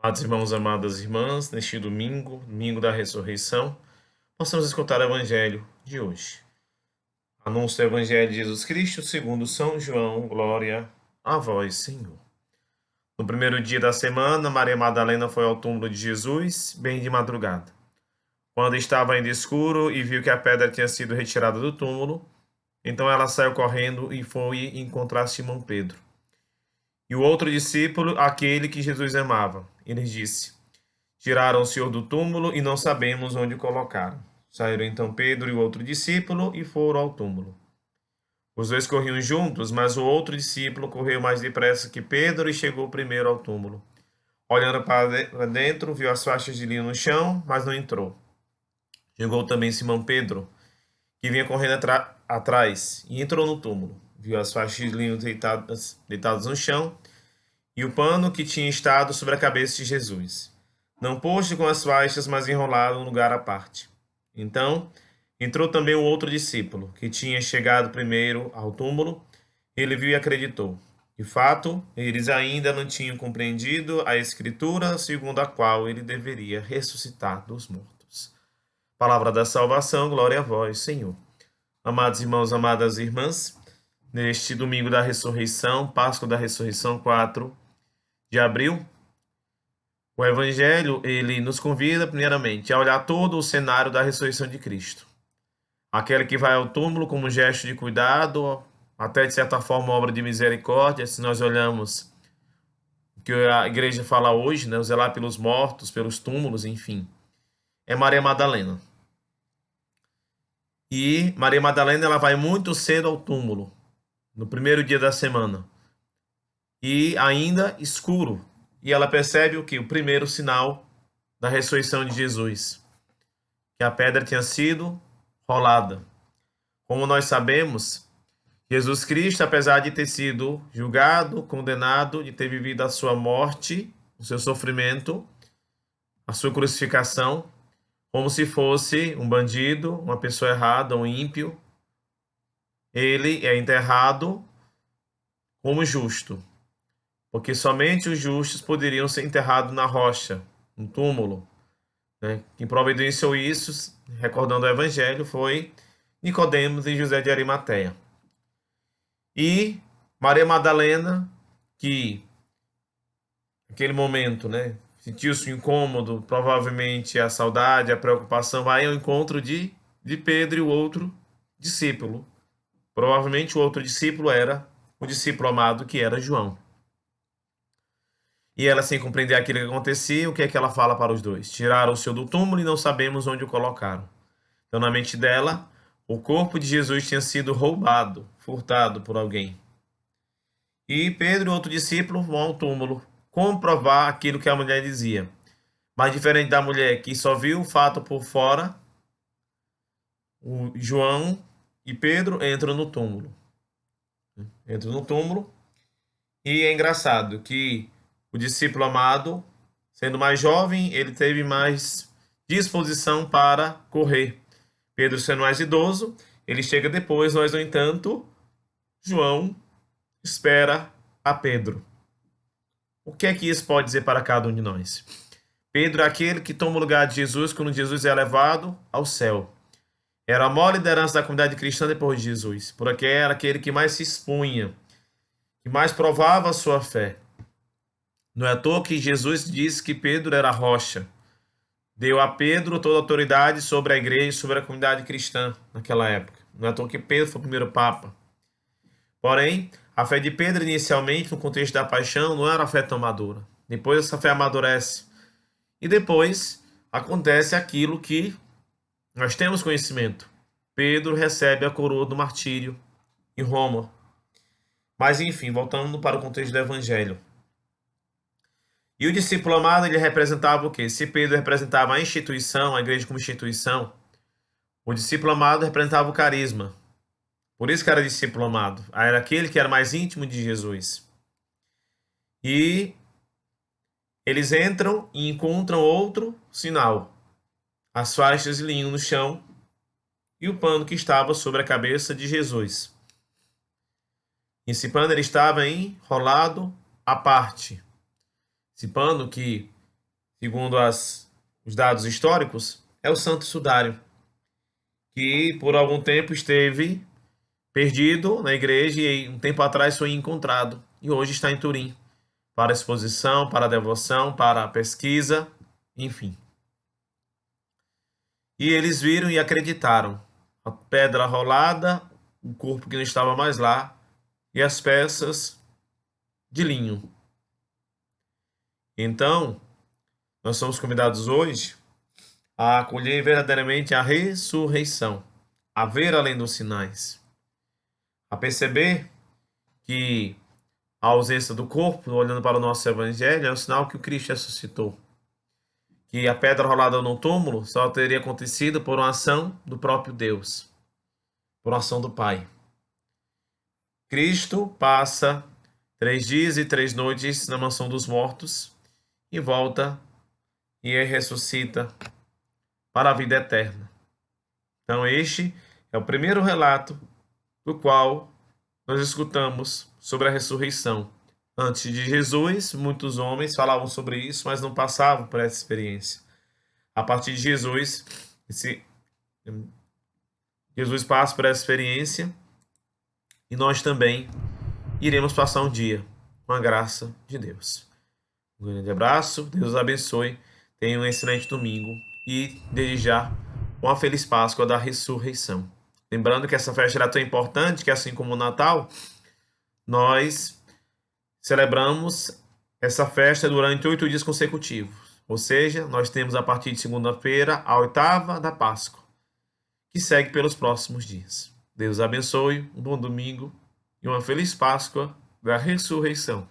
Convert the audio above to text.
Amados irmãos, amadas irmãs, neste domingo, domingo da ressurreição, possamos escutar o Evangelho de hoje. Anúncio do Evangelho de Jesus Cristo segundo São João, glória a vós, Senhor. No primeiro dia da semana, Maria Madalena foi ao túmulo de Jesus, bem de madrugada. Quando estava ainda escuro e viu que a pedra tinha sido retirada do túmulo, então ela saiu correndo e foi encontrar Simão Pedro. E o outro discípulo, aquele que Jesus amava. Ele disse: Tiraram o Senhor do túmulo e não sabemos onde o colocaram. Saíram então Pedro e o outro discípulo e foram ao túmulo. Os dois corriam juntos, mas o outro discípulo correu mais depressa que Pedro e chegou primeiro ao túmulo. Olhando para dentro, viu as faixas de linho no chão, mas não entrou. Chegou também Simão Pedro, que vinha correndo atrás, e entrou no túmulo. Viu as faixas de linho deitadas no chão e o pano que tinha estado sobre a cabeça de Jesus, não posto com as faixas, mas enrolado em lugar à parte. Então, entrou também o outro discípulo, que tinha chegado primeiro ao túmulo. Ele viu e acreditou. De fato, eles ainda não tinham compreendido a Escritura, segundo a qual ele deveria ressuscitar dos mortos. Palavra da salvação, glória a vós, Senhor. Amados irmãos, amadas irmãs, neste domingo da ressurreição, Páscoa da ressurreição 4 de abril, o Evangelho, ele nos convida, primeiramente, a olhar todo o cenário da ressurreição de Cristo. Aquele que vai ao túmulo como gesto de cuidado, até de certa forma obra de misericórdia, se nós olhamos o que a igreja fala hoje, né, o zelar pelos mortos, pelos túmulos, enfim, é Maria Madalena. E Maria Madalena, ela vai muito cedo ao túmulo, no primeiro dia da semana, e ainda escuro. E ela percebe o que? O primeiro sinal da ressurreição de Jesus, que a pedra tinha sido rolada. Como nós sabemos, Jesus Cristo, apesar de ter sido julgado, condenado, de ter vivido a sua morte, o seu sofrimento, a sua crucificação, como se fosse um bandido, uma pessoa errada, um ímpio, ele é enterrado como justo, porque somente os justos poderiam ser enterrados na rocha, no túmulo, né? Quem providenciou isso, recordando o Evangelho, foi Nicodemos e José de Arimateia. E Maria Madalena, que naquele momento, né, sentiu-se incômodo, provavelmente a saudade, a preocupação, vai ao encontro de Pedro e o outro discípulo. Provavelmente o outro discípulo era o discípulo amado, que era João. E ela, sem compreender aquilo que acontecia, o que é que ela fala para os dois? Tiraram o Senhor do túmulo e não sabemos onde o colocaram. Então, na mente dela, o corpo de Jesus tinha sido roubado, furtado por alguém. E Pedro e outro discípulo vão ao túmulo comprovar aquilo que a mulher dizia. Mas diferente da mulher que só viu o fato por fora, o João e Pedro entram no túmulo. Entram no túmulo e é engraçado que o discípulo amado, sendo mais jovem, ele teve mais disposição para correr. Pedro, sendo mais idoso, ele chega depois, mas, no entanto, João espera a Pedro. O que é que isso pode dizer para cada um de nós? Pedro é aquele que toma o lugar de Jesus quando Jesus é levado ao céu. Era a maior liderança da comunidade cristã depois de Jesus, porque era aquele que mais se expunha, que mais provava a sua fé. Não é à toa que Jesus disse que Pedro era a rocha. Deu a Pedro toda a autoridade sobre a igreja e sobre a comunidade cristã naquela época. Não é à toa que Pedro foi o primeiro papa. Porém, a fé de Pedro, inicialmente, no contexto da paixão, não era a fé tão madura. Depois essa fé amadurece. E depois acontece aquilo que nós temos conhecimento. Pedro recebe a coroa do martírio em Roma. Mas, enfim, voltando para o contexto do Evangelho. E o discípulo amado, ele representava o quê? Se Pedro representava a instituição, a igreja como instituição, o discípulo amado representava o carisma. Por isso que era discípulo amado. Era aquele que era mais íntimo de Jesus. E eles entram e encontram outro sinal. As faixas de linho no chão e o pano que estava sobre a cabeça de Jesus. Esse pano ele estava enrolado à parte. Esse pano que segundo os dados históricos, é o Santo Sudário, que por algum tempo esteve perdido na igreja e um tempo atrás foi encontrado e hoje está em Turim para exposição, para devoção, para pesquisa, enfim. E eles viram e acreditaram. A pedra rolada, o corpo que não estava mais lá e as peças de linho. Então, nós somos convidados hoje a acolher verdadeiramente a ressurreição, a ver além dos sinais, a perceber que a ausência do corpo, olhando para o nosso evangelho, é o sinal que o Cristo ressuscitou. Que a pedra rolada no túmulo só teria acontecido por uma ação do próprio Deus, por uma ação do Pai. Cristo passa 3 dias e 3 noites na mansão dos mortos e volta e ressuscita para a vida eterna. Então este é o primeiro relato do qual nós escutamos sobre a ressurreição. Antes de Jesus, muitos homens falavam sobre isso, mas não passavam por essa experiência. A partir de Jesus, Jesus passa por essa experiência e nós também iremos passar um dia com a graça de Deus. Um grande abraço, Deus os abençoe, tenha um excelente domingo e, desde já, uma feliz Páscoa da ressurreição. Lembrando que essa festa era tão importante que, assim como o Natal, nós celebramos essa festa durante 8 dias consecutivos. Ou seja, nós temos a partir de segunda-feira a 8ª da Páscoa, que segue pelos próximos dias. Deus abençoe, um bom domingo e uma feliz Páscoa da ressurreição.